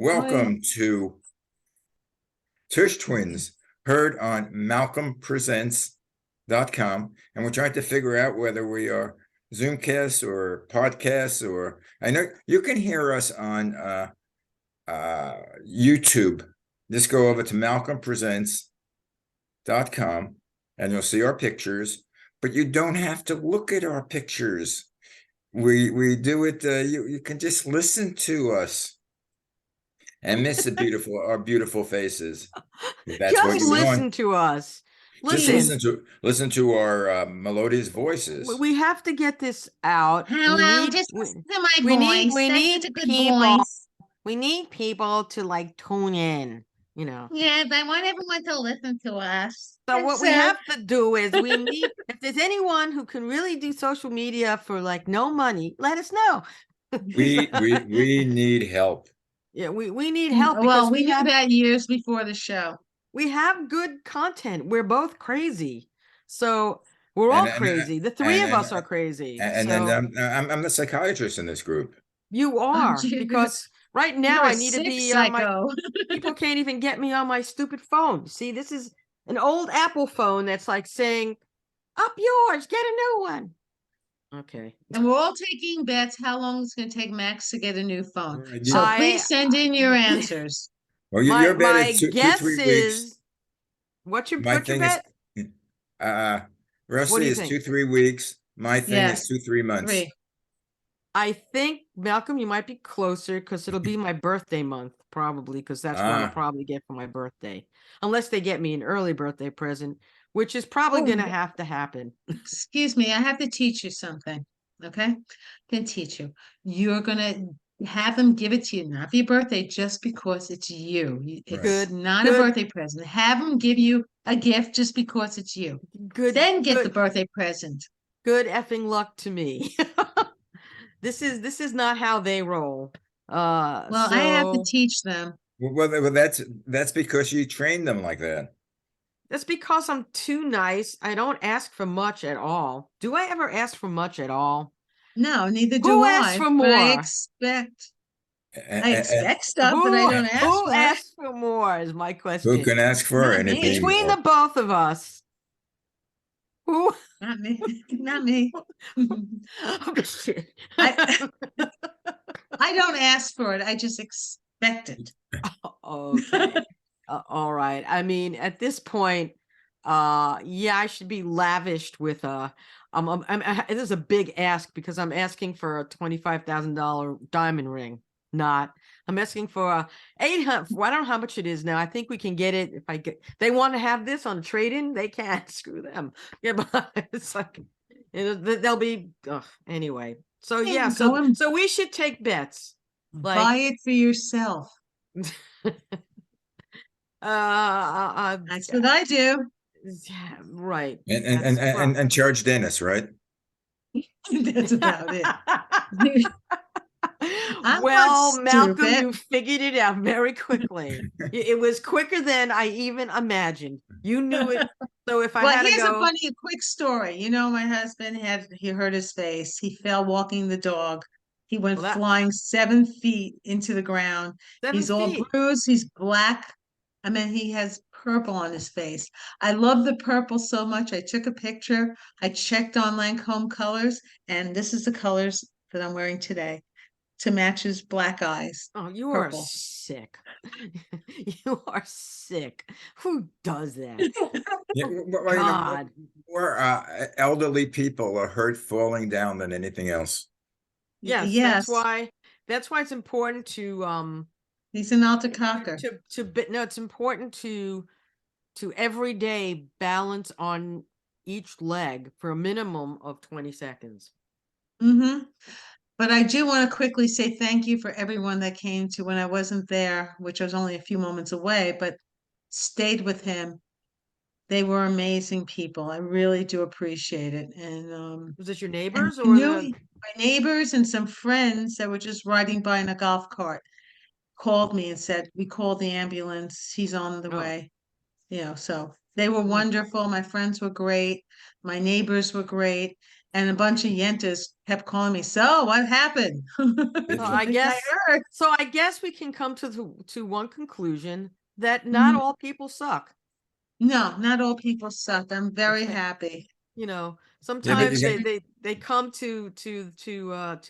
Hi. Welcome to Tush Twins, heard on malcolmpresents.com. And we're trying to figure out whether we are Zoomcasts or podcasts, or I know you can hear us on YouTube. Just go over to malcolmpresents.com and you'll see our pictures, but you don't have to look at our pictures. We do it, you can just listen to us and miss our beautiful faces. That's what Just you listen want. to us. Just Listen, listen to our melodious voices. we have to get this out. Hello, just listen to my voice. We That's need such a good people. voice. We need people to like tune in, you know. Yeah, but I want everyone to listen to us. So And what we have to do is we need, if there's anyone who can really do social media for like no money, let us know. We need help. Yeah, we need help because well, we knew that years before the show. we have good content. We're both crazy. So we're all crazy. The three of us are crazy. And So I'm the psychiatrist in this group. you Oh, are, Jesus. because right now You're a I need to sick be on my, psycho. people can't even get me on my stupid phone. See, this is an old Apple phone that's like saying, up yours, get a new one. Okay. And we're all taking bets how long it's going to take Max to get a new phone. Right, So I- please send in your answers. Well, My your bet my is two, guess 3 weeks. is what's your My bet? thing is, Rusty you is think? 2-3 weeks. My thing Yes. is 2-3 months. 3. I think, Malcolm, you might be closer because it'll be my birthday month, probably, because that's what I'll probably get for my birthday. Unless they get me an early birthday present, which is probably going to have to happen. Excuse me, I have to teach you something. Okay? I'm going to teach you. You're going to have them give it to you, not for your birthday, just because it's you. It's Good, not good. a birthday present. Have them give you a gift just because it's you. Good. Then get the good, birthday present. good effing luck to me. This is not how they roll. Well, I have to teach them. Well, that's because you trained them like that. That's because I'm too nice. I don't ask for much at all. Do I ever ask for much at all? No, neither do Who I. asks for But more? I expect stuff, but I don't ask Who for it. asks for more is my question. Who can ask for Not me. anything Between more? the both of us, who? Not me. Not me. Oh, shit. I don't ask for it. I just expect it. Okay. All right. I mean, at this point, yeah, I should be lavished with this is a big ask because I'm asking for a $25,000 diamond ring. Not, I'm asking for a 800. Well, I don't know how much it is now. I think we can get it if they want to have this on trade-in, they can't. Screw them. Yeah, but it's like, they'll be, anyway. So yeah, so we should take bets. Buy it for yourself. That's what I do. Yeah, right. And charge Dennis, right? That's about it. Well, Malcolm, you figured it out very quickly. It was quicker than I even imagined. You knew it. So if I had to go, a quick story. You know, my husband he hurt his face. He fell walking the dog. He went flying 7 feet into the ground. He's all bruised. He's black. I mean, he has purple on his face. I love the purple so much. I took a picture. I checked on Lancome colors, and this is the colors that I'm wearing today to match his black eyes. Oh, you are sick. You are sick. Who does that? God. More elderly people are hurt falling down than anything else. Yes. That's why it's important to he's an altar cocker. No, it's important to every day balance on each leg for a minimum of 20 seconds. Mm-hmm. But I do want to quickly say thank you for everyone that came to when I wasn't there, which I was only a few moments away, but stayed with him. They were amazing people. I really do appreciate it. And was this your neighbors or my neighbors and some friends that were just riding by in a golf cart called me and said, "We called the ambulance. He's on the way." You know, so they were wonderful. My friends were great. My neighbors were great. and a bunch of yentas kept calling me. So what happened? So I guess heard. so I guess we can come to one conclusion that not Mhm. all people suck. No, not all people suck. I'm very Okay. happy. You know, Yeah, but sometimes they come to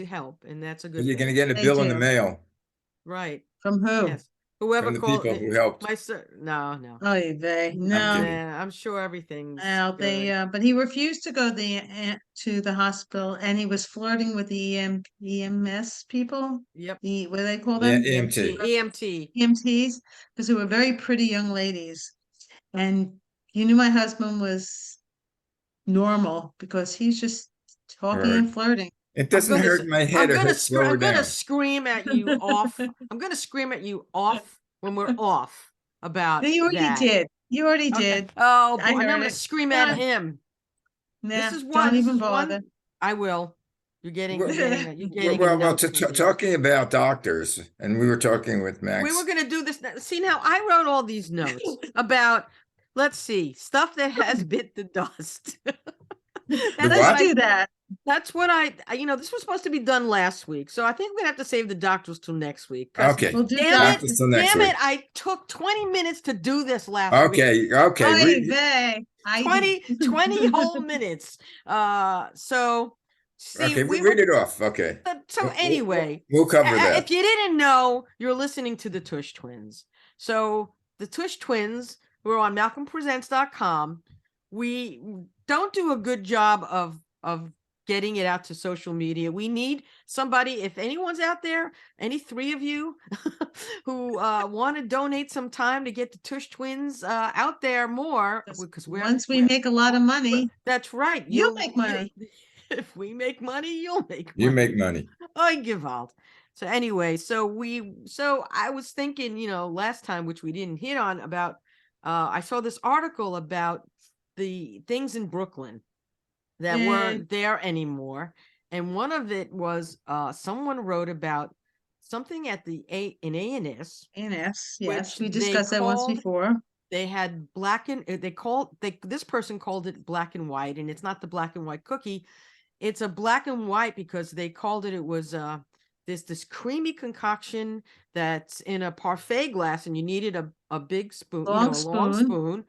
help, and that's a good you're gonna thing. get a They bill in the do. mail Right. From who? Yes. Whoever from the called people who helped. my sir. No, no. Oh, they I'm no. kidding. I'm sure everything's Well, good. but he refused to go to the hospital, and he was flirting with the EMS people. Yep. What do they call Yeah, them? EMT. EMT. EMTs, because they were very pretty young ladies. And you knew my husband was normal because he's just All talking right. and flirting. It doesn't hurt my head. It hurts lower I'm gonna down. scream at you off. I'm gonna scream at you off when we're off about You already that. did. You already Okay. did. Oh I boy, and I'm heard gonna it. scream at Nah, him. nah, This don't even is bother. one. I will. You're getting Well, you're getting a note from me. talking about doctors, and we were talking with We were Max. gonna do this. See now, I wrote all these notes about. Let's see, stuff that has bit the dust. The That's Let's what what? do that. That's what this was supposed to be done last week. So I think we're gonna have to save the doctors till next week. Okay. We'll do Doctors till next Damn week. it, I took 20 minutes to do this last week. Okay. Okay. Oy vey. 20 whole minutes. So see, Okay. we were Read it off. Okay. so anyway, We'll cover that. if you didn't know, you're listening to the Tush Twins. So the Tush Twins, we're on malcolmpresents.com. We don't do a good job of getting it out to social media. We need somebody, if anyone's out there, any three of you who want to donate some time to get the Tush Twins out there more, because Once we make a lot of money, that's right. you'll make money. If we make money, you'll make You money. make money. I give out. So anyway, so I was thinking, last time, which we didn't hit on, about I saw this article about the things in Brooklyn that weren't there anymore. And one of it was someone wrote about something at the in A&S. A&S, yes, we discussed that once before. They had this person called it black and white, and it's not the black and white cookie. It's a black and white because they called it was this creamy concoction that's in a parfait glass, and you needed a big spoon, long spoon,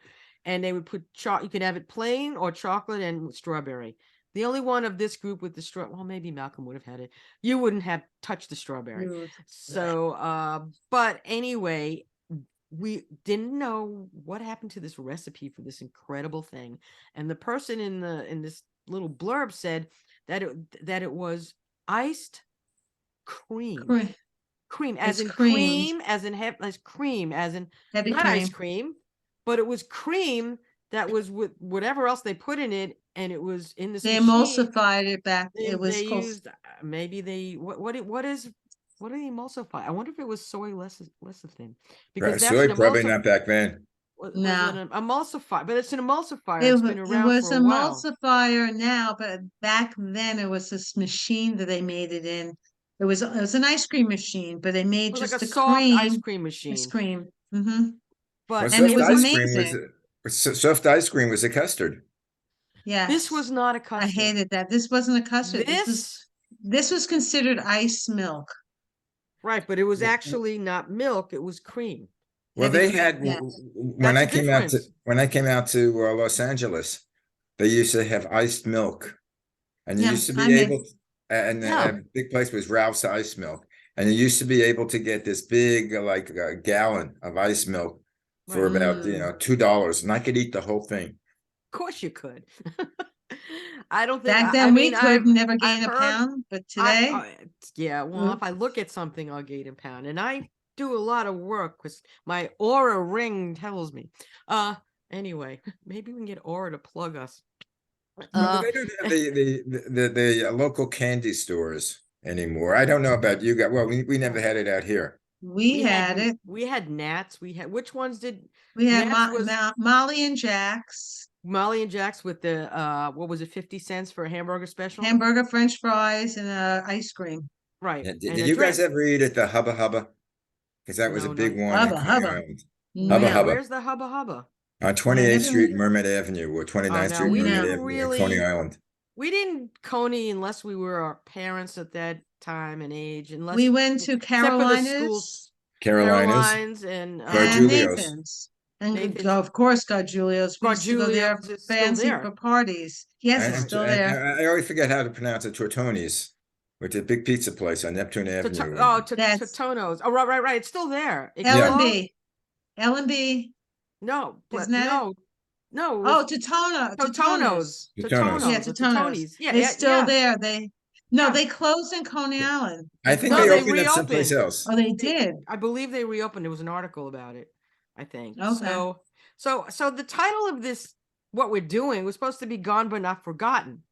and they would put you could have it plain or chocolate and strawberry. The only one of this group with the well, maybe Malcolm would have had it. You wouldn't have touched the strawberry. So but anyway, we didn't know what happened to this recipe for this incredible thing. And the person in this little blurb said that it was iced cream as in cream as in cream as in heavy not cream. Ice cream, but it was cream that was with whatever else they put in it, and it was in this they machine. emulsified it back. It was they called, used maybe they what do they emulsify? I wonder if it was soy lecithin, because that's Soy, probably not back then. was no. an emulsifier, but it's an emulsifier. It's been around it was for a while. emulsifier now, but back then it was this machine that they made it in. It was an ice cream machine, but they made It was just like a the soft cream. ice cream machine. Ice cream. Mm-hmm. But and it was amazing. Soft ice cream was a custard. Yeah. This was not a custard. I hated that. This wasn't a custard. This was considered ice milk. Right, but it was actually not milk, it was cream. Well, they had when I came out to Los Angeles, they used to have iced milk, and you used to be able, and a big place was Ralph's Ice Milk, and you used to be able to get this big like a gallon of ice milk for about $2, and I could eat the whole thing. Of course you could. I don't think back then we could never gain a pound, but today, well, if I look at something, I'll gain a pound, and I do a lot of work because my Aura ring tells me. Anyway, maybe we can get Aura to plug us. No, they don't have the local candy stores anymore. I don't know about you guys. Well, we never had it out here. We had it. We had Nats. We had which ones did we had? Molly and Jack's. Molly and Jack's with the what was it, 50 cents for a hamburger special? Hamburger, French fries, and ice cream. Right. Did you guys ever eat at the Hubba Hubba? Because that was a big one in Coney Island. Hubba Hubba. Where's the Hubba Hubba? On 28th Street, Mermaid Avenue, or 29th Street, Mermaid Avenue, Coney Island. We didn't coney unless we were our parents at that time and age, unless We went to except for the schools, Carolinas, Carolines and Gargiulios. And Nathan's. of course, Gargiulios. We used to go there Gargiulios is still fancy there. for parties. Yes, And, it's and- still and there. I always forget how to pronounce it. Tortoni's, which is a big pizza place on Neptune Avenue. That's Totono's. Oh, right. It's still there. It L Yeah. and closed? B. L&B. No, but Isn't that it? no. It Oh, was Totono's. Totono's. Totono's. Yeah, The Totono's. Totoni's. Yeah, It's still yeah. there. No, Yeah. they closed in Coney Island. I think No, they they opened up someplace reopened. else. Oh, they did. I believe they reopened. There was an article about it, I think. Okay. So the title of this, what we're doing, was supposed to be Gone But Not Forgotten.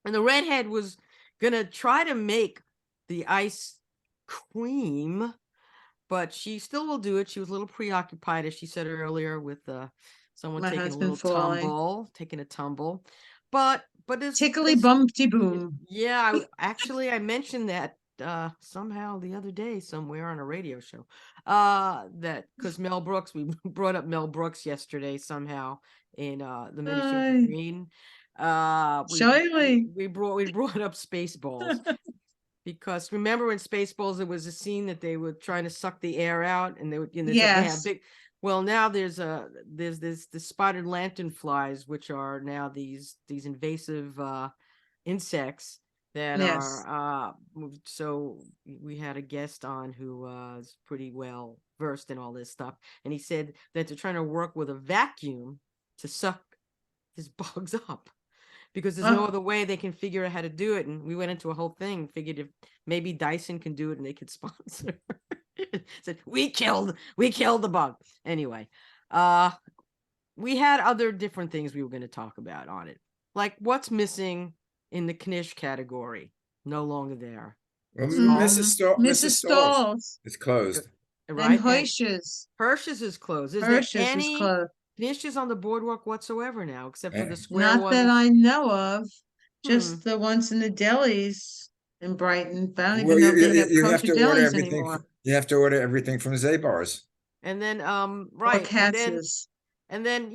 And the redhead was gonna try to make the ice cream, but she still will do it. She was a little preoccupied, as she said earlier, with someone My taking a husband little falling. taking a tumble. But Tickly bumpty boom. yeah, I mentioned that somehow the other day somewhere on a radio show. That because Mel Brooks, we brought up Mel Brooks yesterday somehow in the Many Shades of Green. Shirley. We brought up Spaceballs because remember in Spaceballs there was a scene that they were trying to suck the air out and they would they have Yes. big. Well, now there's the spotted lanternflies, which are now these invasive insects that Yes. are so we had a guest on who was pretty well versed in all this stuff, and he said that they're trying to work with a vacuum to suck these bugs up because there's no Oh. other way they can figure out how to do it. And we went into a whole thing, figured if maybe Dyson can do it and they could sponsor. Said we killed the bug. Anyway, we had other different things we were going to talk about on it, like what's missing in the Knish category. No longer there. Well, Mhm. Mrs. Stalls is closed. Right. And Hirsch's. Hirsch's is closed. Is Hirsch's there is any closed. Knishes on the boardwalk whatsoever now, except for the square Not ones? that I know of. Just the ones in the delis in Brighton. But I don't Well, even know if they have you have kosher to order delis everything. anymore. You have to order everything from Zabar's. And then Or right. Katz's. And then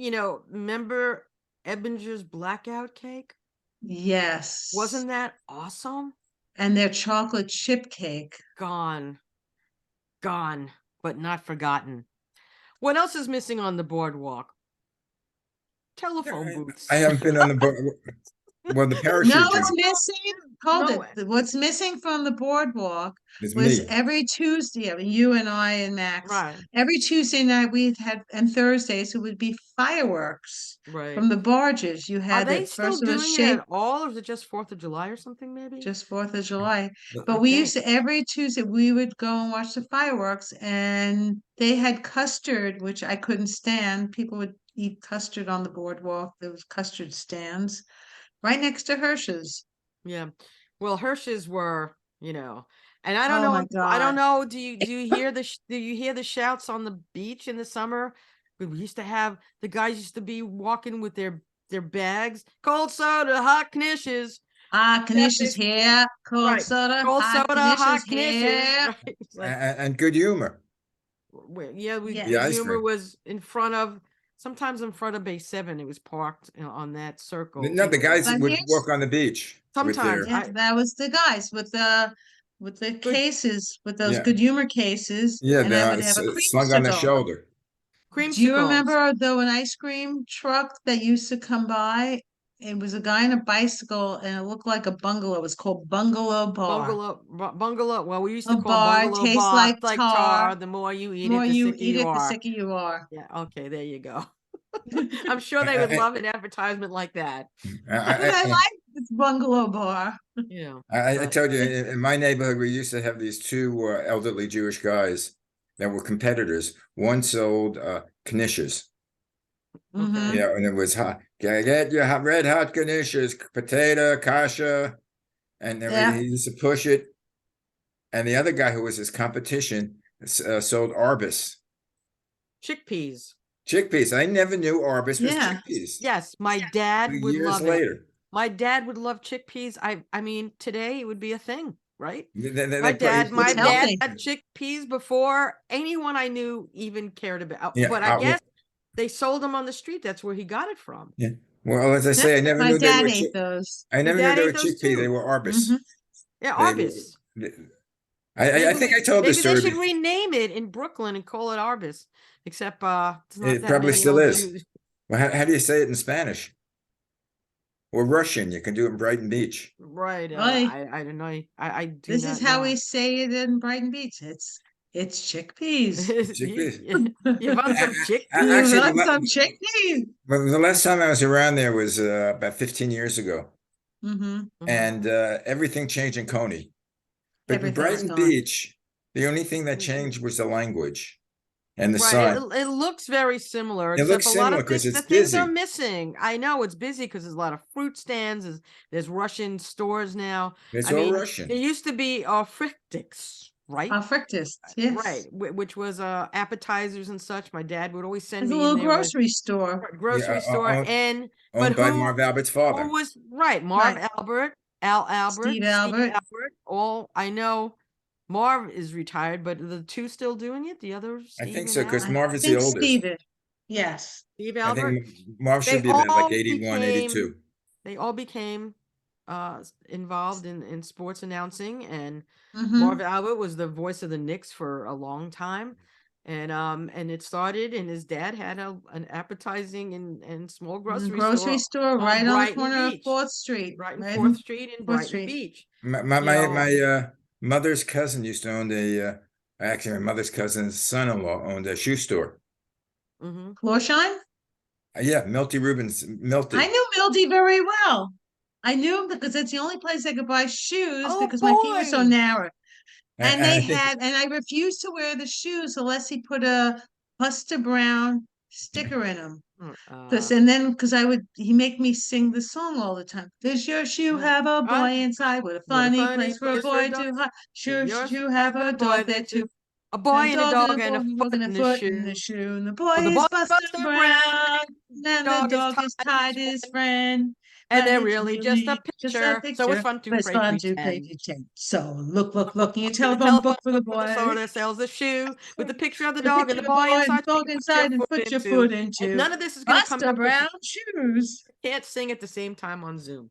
remember Ebinger's blackout cake? Yes. Wasn't that awesome? And their chocolate chip cake. Gone, but not forgotten. What else is missing on the boardwalk? Telephone booths. I haven't been on the board. Well, the parachute. No, what's missing? Hold No. it. What's missing from the boardwalk Is was me. every Tuesday. I mean, you and I and Max. Right. Every Tuesday night we had, and Thursdays it would be fireworks Right. from the barges. You Are had they it still first. It was doing it shaped at all, or is it just 4th of July or something? Maybe just 4th of July. But I we think. used to every Tuesday we would go and watch the fireworks, and they had custard, which I couldn't stand. People would eat custard on the boardwalk. There was custard stands right next to Hirsch's. Yeah. Well, Hirsch's were, and I don't Oh know. my I don't God. know. Do you hear the shouts on the beach in the summer? We used to have the guys used to be walking with their bags, cold soda, hot knishes. Knish is here. Cold soda. Cold hot soda, Knish hot is here. knishes. Right? And good humor. Yeah, Yeah. The ice humor rink. was sometimes in front of Bay 7. It was parked on that circle. No, the guys But would here's- walk on the beach. With Sometimes. their, Yeah, that was the guys with the cases, with those Yeah. good humor cases. yeah, And I would the have a slung on the creamsicle. shoulder. Do you Creamsicles. remember though an ice cream truck that used to come by? It was a guy on a bicycle and it looked like a bungalow. It was called Bungalow Bar. Bungalow. Well, we used to A call bar bungalow tastes bar like tar. The more you eat The more it, the you sicker eat you it, the are. sicker you are. Yeah. Okay. There you go. I'm sure they would love an advertisement like that. I like this Bungalow Bar. Yeah. I told you, in my neighborhood, we used to have these two elderly Jewish guys that were competitors. One sold knishes. Mhm. Yeah, and it was hot. Get your red hot knishes, potato, kasha, and then Yeah. he used to push it. And the other guy who was his competition sold Arbus. Chickpeas. Chickpeas. I never knew Arbus was Yeah. chickpeas. Yes, my dad would Years love it. later. My dad would love chickpeas. I mean, today it would be a thing, right? They My put- dad healthy. had chickpeas before anyone I knew even cared about. Yeah, But I guess they sold them on the street. That's where he got it from. Yeah. Well, as I say, I never My knew they dad were. ate those. I Your never knew dad they were ate those chickpeas. They too. were arbus. Hmm. Yeah, They, Arbus. I Maybe think I told this maybe they story. should rename it in Brooklyn and call it Arbus. Except there's not It that probably many still old is. Jews. Well, how do you say it in Spanish or Russian? You can do it in Brighton Beach. Right. Right. I don't know. I do This is not how we know. say it in Brighton Beach. It's chickpeas. Chickpeas. You want some You Actually, chickpeas? want some chickpeas? the last time I was around there was about 15 years ago, Mm-hmm. and everything changed in Coney. But in Everything's Brighton gone. Beach, the only thing that changed was the language and the Right. sign. It looks very similar, It except looks a lot similar of because things. it's The things are busy. missing. I know it's busy because there's a lot of fruit stands. There's Russian stores now. It's I all mean, Russian. it used to be frictics, right? Frictus, yes. Right, which was appetizers and such. My dad would always send It's a me in little there with grocery store. grocery Yeah, store, and but owned by Marv Albert's who father. was right? Marv Right. Albert, Al Steve Albert, Steve Albert. Albert. All I know, Marv is retired, but are the two still doing it? The other I Steve think and so because Al, I Marv is the think oldest. Steve is. Yes. Steve I Albert. think Marv They should be about like all 81, 82. became they all became involved in sports announcing, and Mm-hmm. Marv Albert was the voice of the Knicks for a long time. And it started, and his dad had an appetizing and small grocery Grocery store store on right on the Brighton corner of Beach. 4th Street. Brighton Right 4th in Street in 4th Brighton Street. Beach. My mother's cousin used to own actually my mother's cousin's son-in-law owned a shoe store. Mm-hmm. Florsheim? Yeah, Milty Rubens, Milty. I knew Milty very well. I knew him because it's the only place I could buy shoes Oh because my feet were so boy! narrow. And I think and I refused to wear the shoes unless he put a Buster Brown sticker in them. Because he make me sing the song all the time. Does your shoe have a boy inside? What a What a funny funny place for a place for a boy dog. to hide. Sure, Yours shoe have a boy dog there there too. too. A boy and a dog and a Dog foot and a in the foot in the shoe. shoe. And the boy Well, the boy is Buster Buster Brown, Brown. And the dog is dog is tied tied his his friend, friend. and But they're it's really just a really just a picture. So it's picture. fun to But it's play fun to play pretend. pretend. So look in your In the telephone telephone book for the book for the boy. store that sells the shoe with the picture of the The dog and picture the of the boy boy and inside. the So dog you put your inside and foot put your into. foot And into none of this is going to come Buster out because Brown shoes. you can't sing at the same time on Zoom.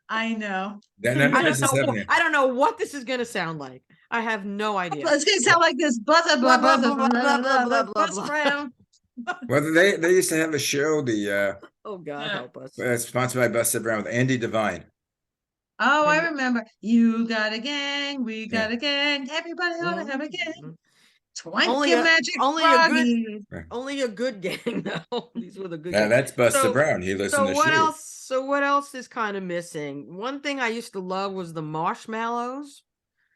I know. none of this is I happening. don't know what this is going to sound like. I have no idea. It's gonna sound like this Buster Blah blah blah Buster blah blah blah blah blah blah Buster blah. Brown. Well, they used to have a show, Oh God, Yeah. help us. sponsored by Buster Brown with Andy Devine. Oh, I And remember. You got a gang, we Yeah. got a gang. Everybody ought to have a gang. mhm. Twank your magic froggy. only a good gang though. These were the good Now gangs. that's Buster Brown. He lives in the shoe. So what else is kind of missing? One thing I used to love was the marshmallows.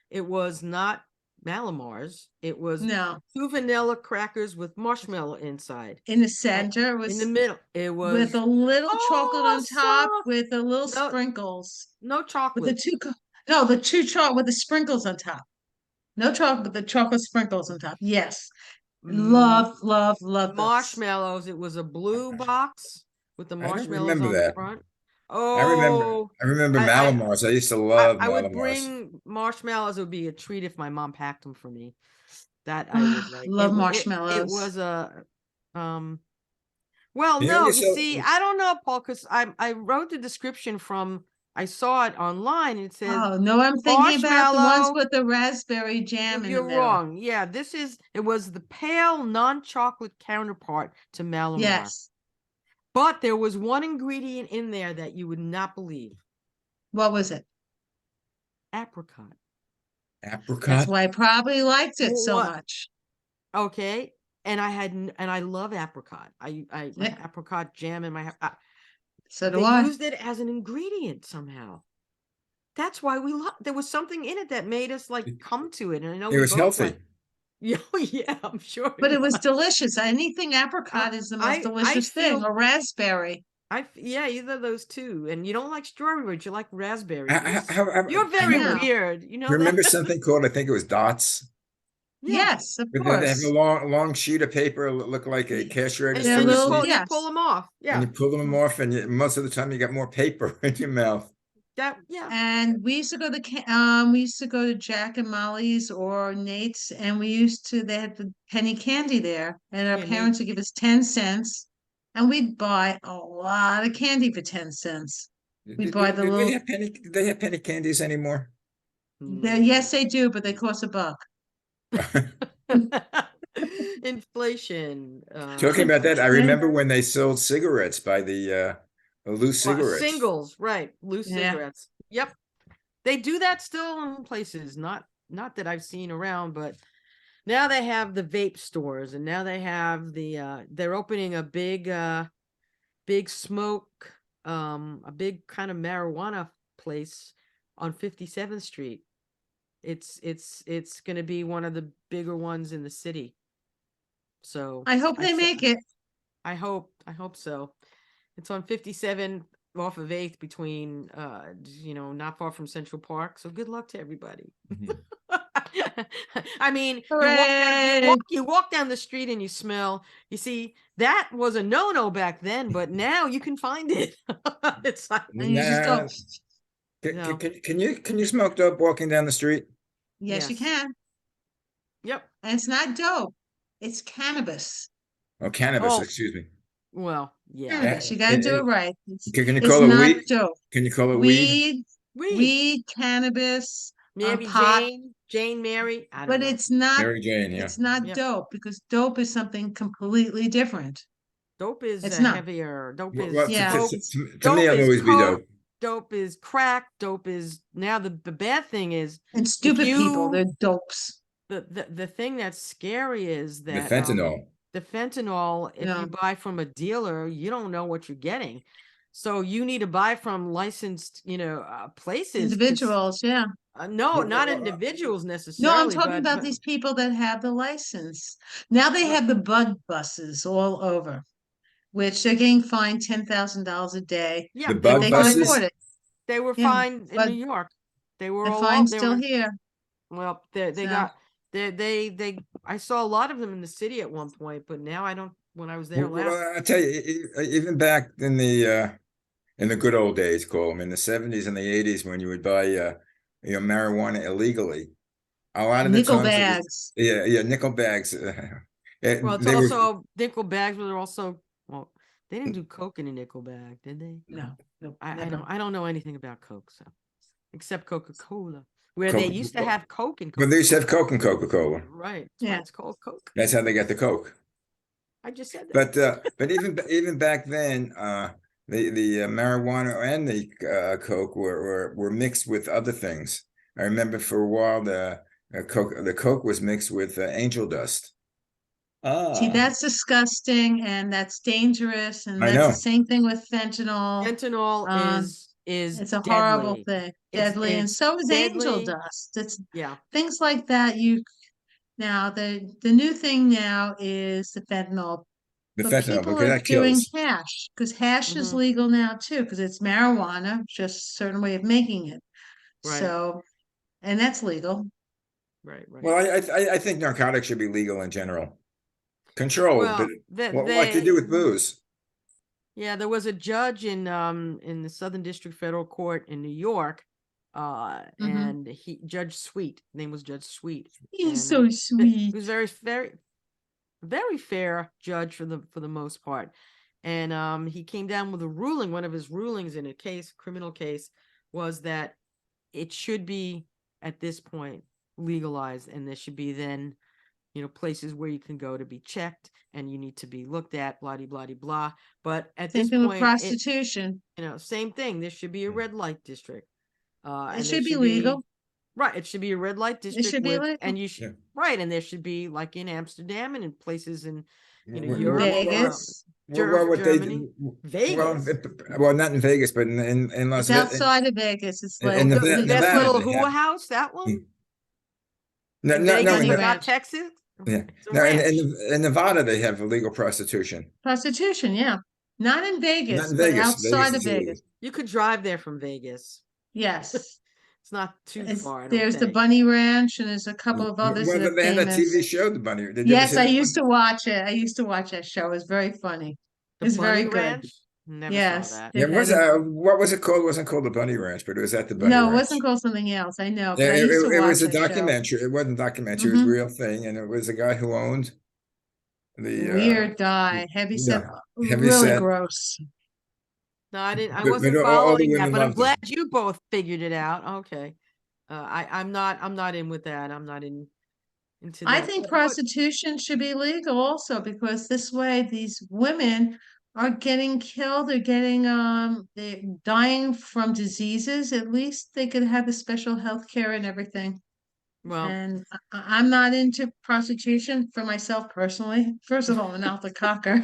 It was not Malamars. It was No, two vanilla crackers with marshmallow inside. in the And center in the was middle, it with was a little chocolate on top awesome. with a little No, sprinkles. no With the chocolate. no, the two chocolate with the sprinkles on top. No chocolate, but the chocolate sprinkles on top. Yes. Mm, Love those. marshmallows. It was a blue box with the I don't marshmallows remember on the that. front. I remember. Oh, I remember I Malamars. I used to love I would Malamars. bring marshmallows. It would be a treat if my mom packed them for me. That I would like. Love It marshmallows. was a well, You know, no, you you sell. see, I don't know, Paul, because I wrote the description from I saw it online. And it says Oh, no, I'm thinking about the ones marshmallow. with the raspberry jam in the You're middle. wrong. Yeah, it was the pale non-chocolate counterpart to Malamar. Yes. But there was one ingredient in there that you would not believe. What was it? Apricot. That's Apricot. why I probably liked it so What? much. Okay. And I love apricot. I Yeah. apricot jam in my So do they I. used it as an ingredient somehow. That's why we love. There was something in it that made us like come to it, and I know It we was both healthy. went. Yeah, I'm sure. But it was delicious. Anything apricot is the most I delicious thing. feel Or raspberry. yeah, either of those two. And you don't like strawberry, but you like raspberry. You're I very know. weird. You know remember that? something called, I think it was dots. Yeah. Yes, of But they have course. a long sheet of paper, look like a cash And register They're you little- receipt, yes. pull them off. and Yeah. you pull them off, and most of the time you got more paper in your mouth. Yeah. And we used to go to Jack and Molly's or Nate's, and they had the penny candy there, and our Yeah, parents would give us 10 cents, and we'd buy a lot of candy for 10 cents. We'd buy the Do they little, have penny? Do they have penny candies anymore? yes, they do, but they cost $1. Inflation. Talking about that, I Yeah. remember when they sold cigarettes by the loose cigarettes. Singles, right? Loose Yeah. cigarettes. Yep. They do that still in places, not that I've seen around, but now they have the vape stores, and now they have they're opening a big smoke, a big kind of marijuana place on 57th Street. It's going to be one of the bigger ones in the city. So I hope they make it. I hope so. It's on 57 off of 8th between not far from Central Park. So good luck to everybody. I mean, you walk down the street and you smell. You see, that was a no-no back then, but now you can find it. It's like, And you just don't. Can you smoke dope walking down the street? Yes, you can. Yep. And it's not dope. It's cannabis. Oh, cannabis, excuse me. Well, yeah. Cannabis. You got to do it right. Can you call it not weed? dope. Can you call it weed? Weed, cannabis, maybe pot. Jane Mary. I don't but know. it's not. Mary Jane, yeah. It's not dope, because dope is something completely different. Dope is It's not. heavier. Dope Well, is Yeah. to me, it'll always be dope. Dope is crack. Dope is now the bad thing is, and stupid people, they're dopes. The thing that's scary is The that fentanyl. the fentanyl, if you buy from a dealer, you don't know what you're getting. So you need to buy from licensed, places. Individuals, yeah. No, not individuals necessarily. No, I'm talking about these people that have the license. Now they have the bug buses all over, which they're getting fined $10,000 a day. Yeah, The bug they buses? can afford it. They were Yeah, fined in New York. They were The all fine's they still were, here. Well, they I saw a lot of them in the city at one point, but now I don't. When I was there last, Well, I tell you, even back in the good old days, call them in the 70s and the 80s, when you would buy marijuana illegally, a lot of Nickel the times bags. nickel bags. well, it's also nickel bags, but they're also they didn't do coke in a nickel bag, did they? No, I don't know anything about coke, so except Coca-Cola, where they used to have coke and Coca-Cola. But they used to have coke and Coca-Cola. Right. Yeah, it's called coke. That's how they got the coke. I just said that. But even back then, the marijuana and the coke were mixed with other things. I remember for a while the coke was mixed with angel dust. See, that's disgusting and that's dangerous, and I that's the know. same thing with fentanyl. Fentanyl is it's a deadly. horrible thing, deadly, and so is angel deadly. dust. It's Yeah. things like that. Now the new thing now is the fentanyl. The But fentanyl, people because are that doing kills. hash, because hash is legal now too, because it's marijuana, just a certain way of making it. Right. So, and that's legal. Right. Well, I think narcotics should be legal in general. Controlled, Well, but what to do with booze? Yeah, there was a judge in the Southern District Federal Court in New York, and Judge Sweet. His name was Judge Sweet. He's so sweet. He was very fair judge for the most part, and he came down with a ruling. One of his rulings in a criminal case, was that it should be at this point legalized, and there should be then places where you can go to be checked, and you need to be looked at, blah, blah, blah, blah. But at this point, prostitution, same thing. There should be a red light district. it should be legal. Right. It should be a red light district. It should be legal. And you should, right. And there should be, like in Amsterdam and in places in, Europe, Vegas, Germany, Vegas. Well, not in Vegas, but in Las Vegas. It's outside of Vegas. It's like that little hua house, that one? No, not Texas. Yeah. No, in Nevada, they have illegal prostitution. Prostitution, yeah. Not in Vegas, but outside of Vegas. You could drive there from Vegas. Yes. It's not too far. There's the Bunny Ranch, and there's a couple of others that are they famous. had a TV show, The Bunny. Yes, I used to watch it. I used to watch that show. It was very funny. It's very good. Never saw that. Yeah, what was it called? It wasn't called the Bunny Ranch, but it was at the Bunny Ranch. No, it wasn't called something else. I know. Yeah, it was a documentary. Show. It wasn't a documentary. It was a real thing, and it was a guy who owned the weird guy, heavy set. heavy really set. gross. No, I didn't. I But wasn't all the following that, women but I'm loved them. glad you both figured it out. Okay. I'm not. I'm not in with that. I'm not into I that. think But prostitution should be legal also because this way these women are getting killed, they're dying from diseases. At least they could have the special health care and everything. well, And I'm not into prostitution for myself personally. First of all, I'm an alpha cocker.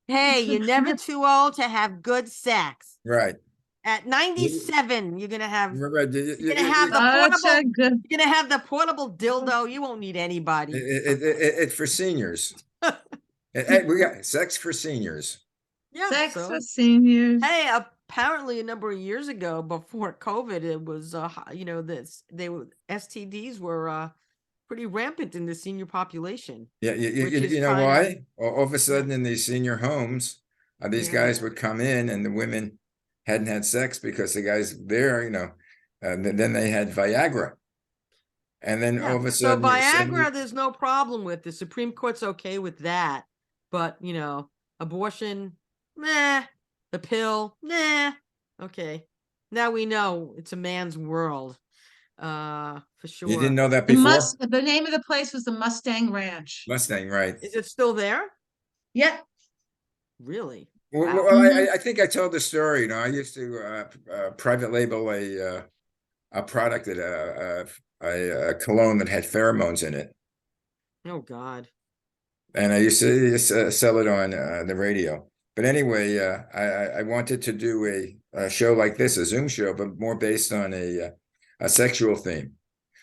hey, you're never too old to have good sex. Right. At 97, you're gonna have Right. you're gonna have the Such a portable. good. You're gonna have the portable dildo. You won't need anybody. It's for seniors. Hey, we got sex for seniors. Yeah. Sex So for seniors. hey, apparently a number of years ago, before COVID, it was this STDs were pretty rampant in the senior population. Yeah, Which is you know kind of why? All of a sudden, in these senior homes, these Yeah. guys would come in, and the women hadn't had sex because the guys there, then they had Viagra, and then all of a So sudden, Viagra, there's no problem with. The Supreme Court's okay with that, but abortion, nah. The pill, nah. Okay, now we know it's a man's world, for you sure. didn't know that before. The name of the place was the Mustang Ranch. Mustang, right? Is it still there? Yeah. Really? Well, Wow. I think I told the story. I used to private label a product that a cologne that had pheromones in it, Oh God. and I used to sell it on the radio. But anyway, I wanted to do a show like this, a Zoom show, but more based on a sexual theme.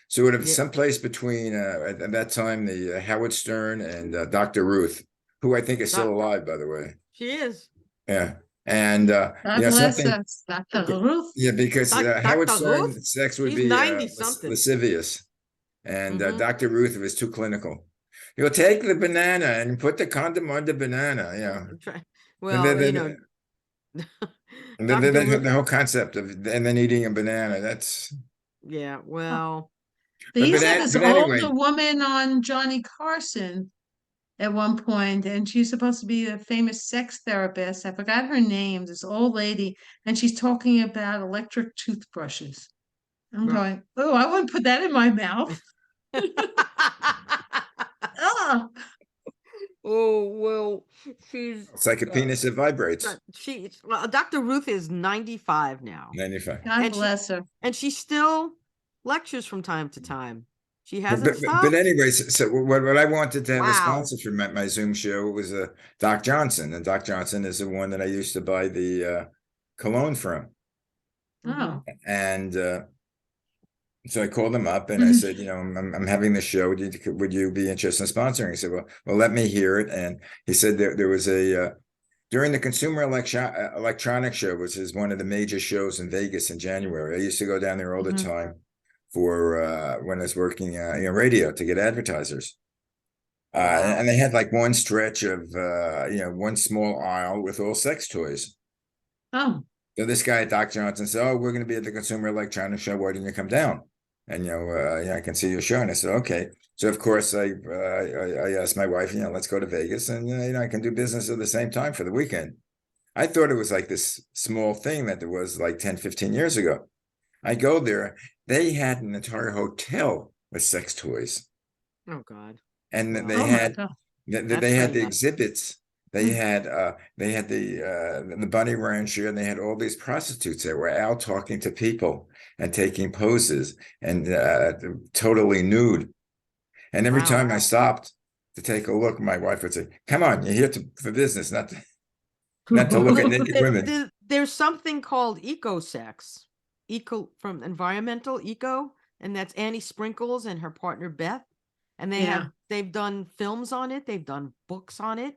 So it was someplace between at that time the Howard Stern and Dr. Ruth, who I think is still alive, by the way. She is. Yeah, and God bless something. us, Dr. Ruth. Yeah, because Howard Dr. Stern Ruth? sex would She's be 90 something. lascivious, and Mhm. Dr. Ruth was too clinical. You'll take the banana and put the condom on the banana. Yeah. Well, The whole concept of and then eating a banana. That's yeah. Well, They used to have this anyway, older woman on Johnny Carson at one point, and she's supposed to be a famous sex therapist. I forgot her name, this old lady, and she's talking about electric toothbrushes. I'm going, oh, I wouldn't put that in my mouth. Ah. Oh, well, it's like a penis that vibrates. Dr. Ruth is 95 now. 95. God bless her. And she still lectures from time to time. She hasn't stopped. But anyways, so what I wanted to have a sponsor for my Zoom show was Doc Johnson, and Doc Johnson is the one that I used to buy the cologne from. Oh. And so I called him up and I said, I'm having the show. Would you be interested in sponsoring? He said, well, let me hear it. And he said there was during the Consumer Electronics Show, which is one of the major shows in Vegas in January. I used to go down there all the time for when I was working radio to get advertisers. And they had like one stretch of one small aisle with all sex toys. Oh. So this guy, Doc Johnson, said, we're going to be at the Consumer Electronics Show. Why didn't you come down? And, I can see your show. And I said, okay. So, of course, I asked my wife, let's go to Vegas and, I can do business at the same time for the weekend. I thought it was like this small thing that there was like 10, 15 years ago. I go there. They had an entire hotel with sex toys. Oh, God. And they had the nice. exhibits. They had the bunny rancher, and they had all these prostitutes that were out talking to people and taking poses and totally nude. And every time I stopped to take a look, my wife would say, "Come on, you're here for business, not to look at naked women." There's something called eco-sex, from environmental eco, and that's Annie Sprinkles and her partner Beth, and they've done films on it, they've done books on it.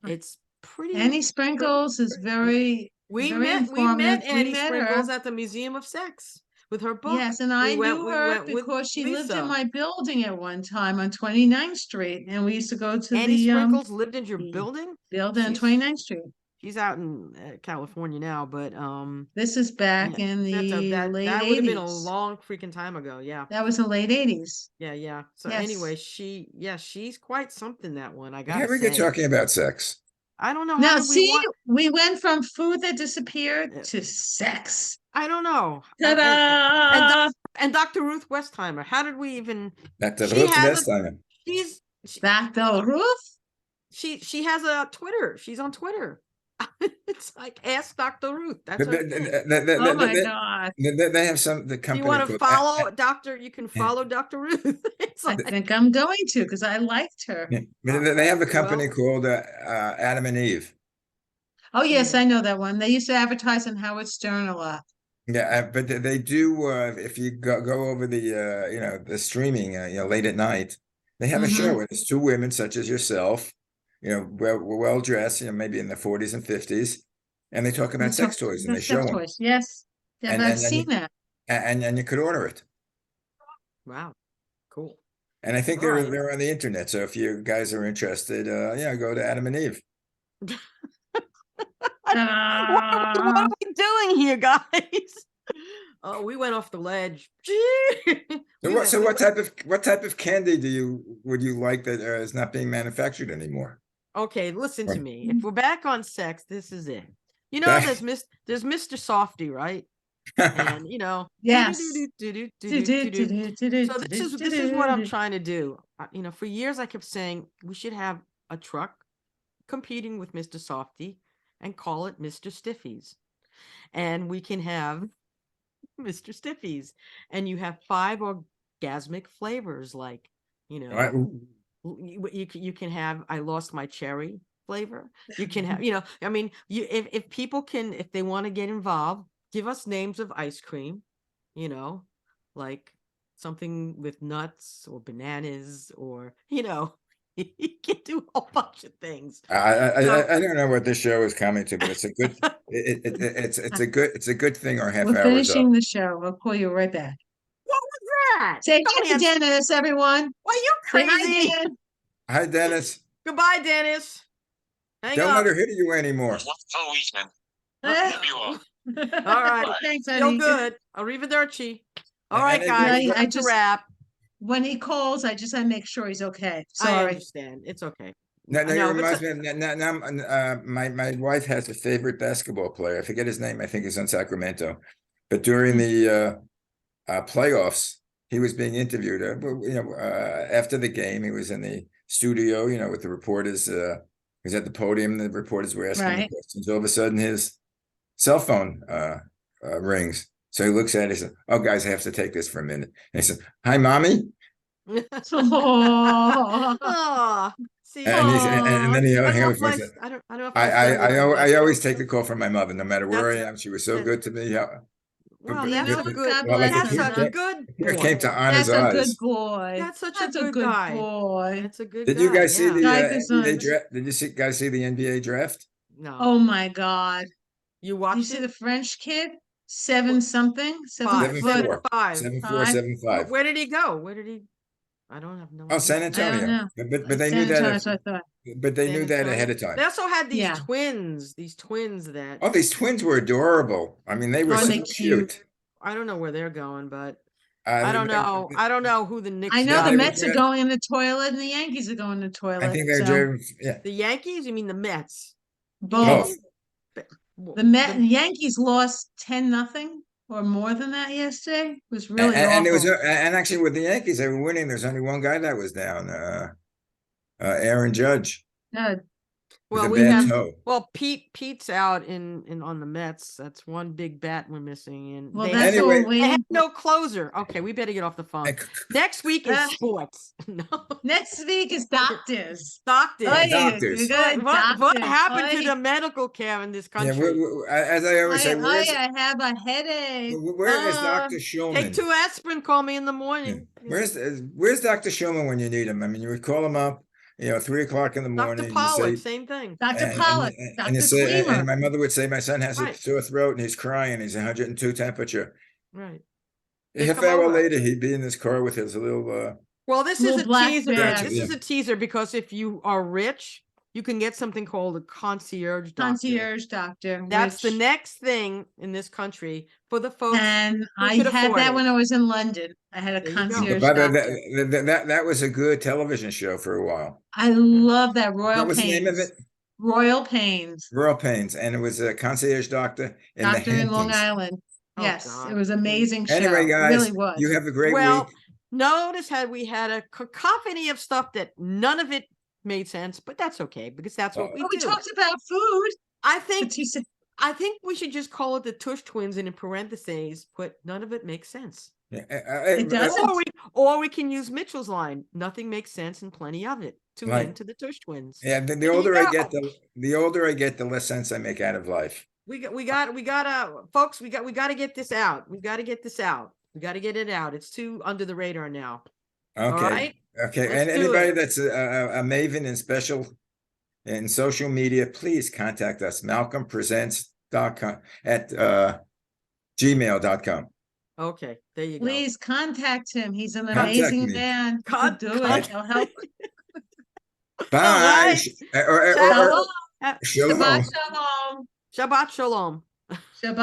It's pretty. Annie Sprinkles is very informative. We met Annie Sprinkles at the Museum of Sex with her book. Yes, and I knew her because she lived in my building at one time on 29th Street, and we used to go to Annie Sprinkles lived in your building? Building on 29th Street. She's out in California now, but This is back yeah, in the late that would have been a 80s. long freaking time ago. Yeah. That was the late 80s. Yeah. So Yes. anyway, she's quite something, that one. I How gotta we get say. talking about sex? I don't know. Now, How did see, we went from food that disappeared to sex. I don't know. Ta-da! And Dr. Ruth Westheimer. How did we even? Dr. She Ruth has Westheimer. Dr. Ruth? She has a Twitter. She's on Twitter. It's like Ask Dr. Ruth. That's her thing. Oh my God. They have the Do company you want to called follow Dr. You can follow Dr. Ruth. It's I like, think I'm going to because I liked her. they have a company called Adam and Eve. Oh, yes, I know that one. They used to advertise on Howard Stern a lot. Yeah, but they do. If you go over the the streaming, late at night, they have a show where there's two women such as yourself, well dressed, maybe in the 40s and 50s, and they talk about sex toys and they show them. Yes, yeah, I've seen that. And you could order it. wow, cool. And I think All right. they're on the internet. So if you guys are interested, go to Adam and Eve. What are we doing here, guys? Oh, we went off the ledge. So what type of candy would you like that is not being manufactured anymore? Okay, listen to me. If we're back on sex, this is it. There's Mr. Softy, right? And yes. So this is what I'm trying to do. For years I kept saying we should have a truck competing with Mr. Softy and call it Mr. Stiffies. And we can have Mr. Stiffies. And you have 5 orgasmic flavors, like, you can have I lost my cherry flavor. You can have, if people can, if they want to get involved, give us names of ice cream, like something with nuts or bananas or, you can do a whole bunch of things. I don't know what this show is coming to, but it's a good it's a good thing. Our half We're hour's finishing up. the show. We'll call you right back. What was that? Say hi to Dennis, everyone. Are you crazy? Say hi, Dennis. Hi, Dennis. Goodbye, Dennis. Don't let her hit you anymore. All right. Thanks, Feel honey. good. Arrivederci. All right, guys. I just wrap. When he calls, I make sure he's okay. I Sorry. understand. It's okay. No, you reminds me. Now, my wife has a favorite basketball player. I forget his name. I think he's on Sacramento. But during the playoffs, he was being interviewed. After the game, he was in the studio. With the reporters. He was at the podium. The reporters were asking him questions. All of a sudden, his cell phone rings. So he looks at it and says, "Oh, guys, I have to take this for a minute." And he says, "Hi, mommy." Oh, see, and then he hung up. I don't know. I always take the call from my mother, no matter where I am. She was so good to me. Well, that's a good. That's a good boy. It came to Anna's That's a eyes. good boy. That's such a good guy. boy. That's a good. Did you guys see the NBA draft? Did you guys see the NBA draft? No. Oh my God! You watched? You see the French kid, 7-something, 7'4", 7'5". Where did he go? Where did he? I don't have no. Oh, San Antonio. But they knew that. But they knew that ahead of time. They also had these twins. These twins that. Oh, these twins were adorable. I mean, they were so cute. I don't know where they're going, but I don't know. I don't know who the Knicks. I know the Mets are going in the toilet and the Yankees are going in the toilet. I think they're driving. Yeah. The Yankees? You mean the Mets? Both. The Yankees lost 10-0 or more than that yesterday. It was really awful. And actually with the Yankees, they were winning. There's only one guy that was down. Aaron Judge. Well, Pete's out in on the Mets. That's one big bat we're missing. And they have no closer. Okay, we better get off the phone. Next week is sports. No. Next week is doctors. Doctors. What happened to the medical care in this country? As I always say, I have a headache. Where is Dr. Schulman? Take 2 aspirin. Call me in the morning. Yeah. Where's Dr. Schulman when you need him? I mean, you would call him up. 3 o'clock in the morning. Dr. Pollack, same thing. Dr. Pollack, and my mother would say, "My son has a sore throat and he's crying. He's 102 temperature." Right. A half hour later, he'd be in his car with his little. Well, this is a teaser. This is a teaser because if you are rich you can get something called a concierge doctor. Concierge doctor. That's the which- next thing in this country for the folks. And who I could had afford that it. when I was in London. I had a There you go. concierge But doctor. that was a good television show for a while. I love that. Royal What was the name of Pains. it? Royal Pains. Royal Pains, and it was a concierge doctor in the Doctor in Long Hamptons. Island. Oh, Yes, God, it was please. amazing show. Anyway, It guys, really was. you have a great Well, week. notice how we had a cacophony of stuff that none of it made sense, but that's okay because that's what we Oh, we do. talked about food. I think But you said we should just call it the Tush twins and in parentheses put none of it makes sense. Yeah, it doesn't. Or we can use Mitchell's line. Nothing makes sense and plenty of it. Tune Right. in to the Tush twins. Yeah, the There you older I go. get, the older I get, the less sense I make out of life. We gotta folks, we gotta get this out. We gotta get this out. We gotta get it out. It's too under the radar now. All Okay. right. Okay. Let's And do anybody it. that's a maven in social media, please contact us. MalcolmPresents.com at gmail.com. Okay, there you go. Please contact him. He's an Contact amazing me. man. Con- Do con- it. He'll help. Bye. right. Or- Shalom. Shalom. Shabbat shalom. Shabbat shalom.